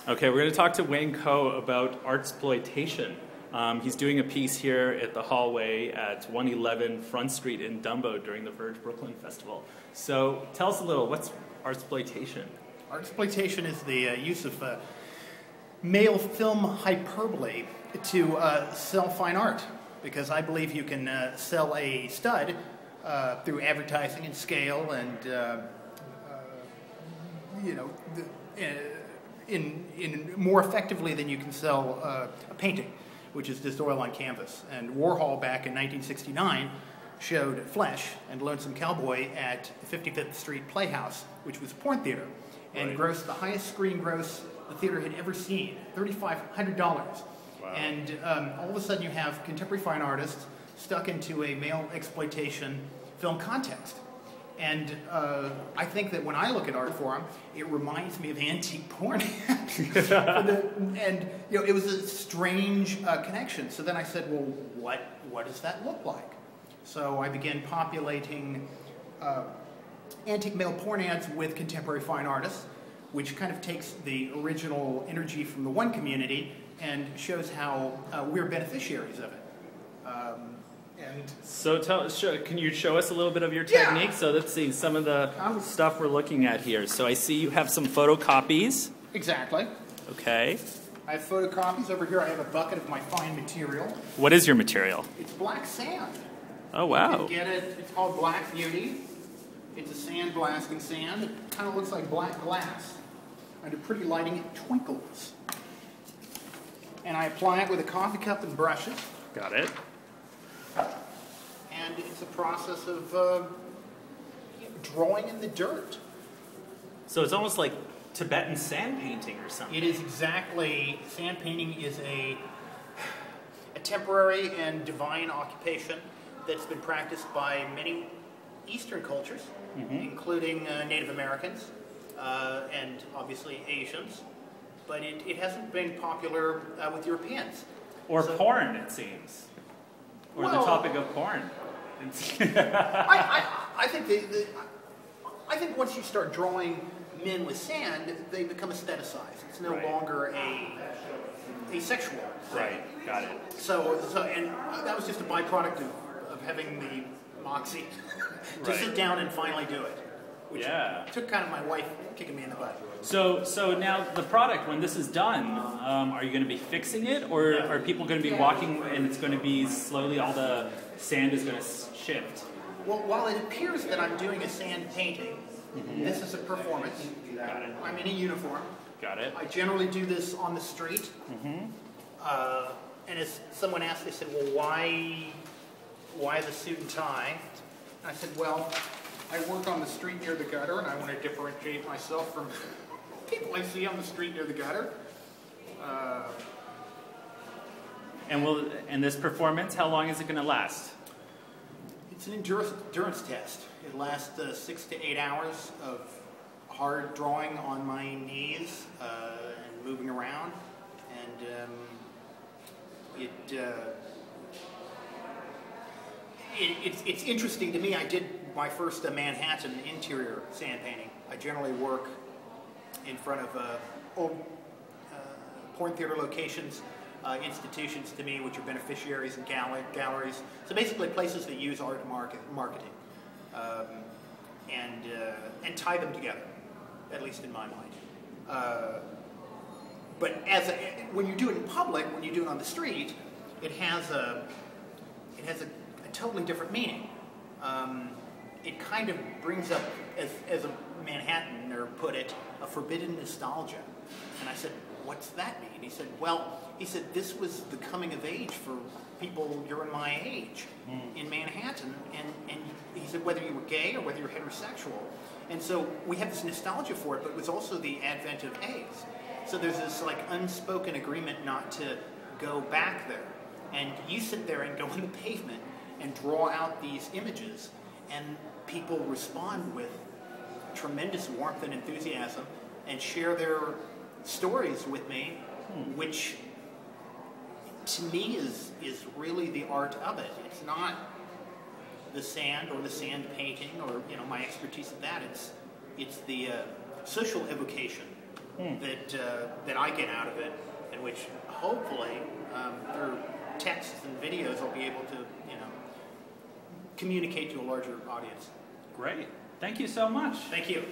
Okay, we're going to talk to Wayne Coe about art-xploitation. He's doing a piece here at the hallway at 111 Front Street in Dumbo during the Verge Brooklyn Festival. So tell us a little, what's art-xploitation? Art-xploitation is the use of male film hyperbole to sell fine art, because I believe you can sell a stud through advertising and scale and in more effectively than you can sell a painting, which is just oil on canvas. And Warhol back in 1969 showed Flesh and Lonesome Cowboy at the 55th Street Playhouse, which was a porn theater, and grossed the highest screen gross the theater had ever seen, $3,500. Wow. And all of a sudden you have contemporary fine artists stuck into a male exploitation film context. And I think that when I look at art form, it reminds me of antique porn. And you know, it was a strange connection. So then I said, well, what does that look like? So I began populating antique male porn ads with contemporary fine artists, which kind of takes the original energy from the one community and shows how we're beneficiaries of it. So can you show us a little bit of your technique? So let's see some of the stuff we're looking at here. So I see you have some photocopies. Exactly. Okay. I have photocopies. Over here I have a bucket of my fine material. What is your material? It's black sand. Oh, wow. You can get it. It's called Black Beauty. It's a sandblasting sand. It kind of looks like black glass. Under pretty lighting, it twinkles. And I apply it with a coffee cup and brushes. Got it. And it's a process of drawing in the dirt. So it's almost like Tibetan sand painting or something. It is exactly. Sand painting is a temporary and divine occupation that's been practiced by many Eastern cultures, including Native Americans and obviously Asians. But it hasn't been popular with Europeans. Or porn, it seems. Or well, the topic of porn. I think once you start drawing men with sand, they become aestheticized. It's no longer a sexual thing. Right, got it. So and that was just a byproduct of having the moxie to sit down and finally do it. Which took kind of my wife kicking me in the butt. So now the product, when this is done, are you going to be fixing it, or are people going to be walking and it's going to be slowly all the sand is going to shift? Well, while it appears that I'm doing a sand painting, this is a performance. Got it. I'm in a uniform. Got it. I generally do this on the street. And as someone asked, they said, well, why the suit and tie? And I said, well, I work on the street near the gutter, and I want to differentiate myself from people I see on the street near the gutter. And this performance, how long is it going to last? It's an endurance test. It lasts 6 to 8 hours of hard drawing on my knees and moving around, and it's interesting to me. I did my first Manhattan interior sand painting. I generally work in front of old porn theater locations, institutions to me, which are beneficiaries and galleries. So basically places that use art marketing and tie them together, at least in my mind. But when you do it in public, when you do it on the street, it has a totally different meaning. It kind of brings up, as a Manhattaner put it, a forbidden nostalgia. And I said, what's that mean? He said, well, this was the coming of age for people your and my age in Manhattan. And he said, whether you were gay or whether you're heterosexual. And so we have this nostalgia for it, but it was also the advent of AIDS. So there's this like unspoken agreement not to go back there. And you sit there and go on the pavement and draw out these images, and people respond with tremendous warmth and enthusiasm and share their stories with me, which to me is really the art of it. It's not the sand or the sand painting or my expertise at that. It's the social evocation that I get out of it, and which hopefully through texts and videos I'll be able to communicate to a larger audience. Great. Thank you so much. Thank you.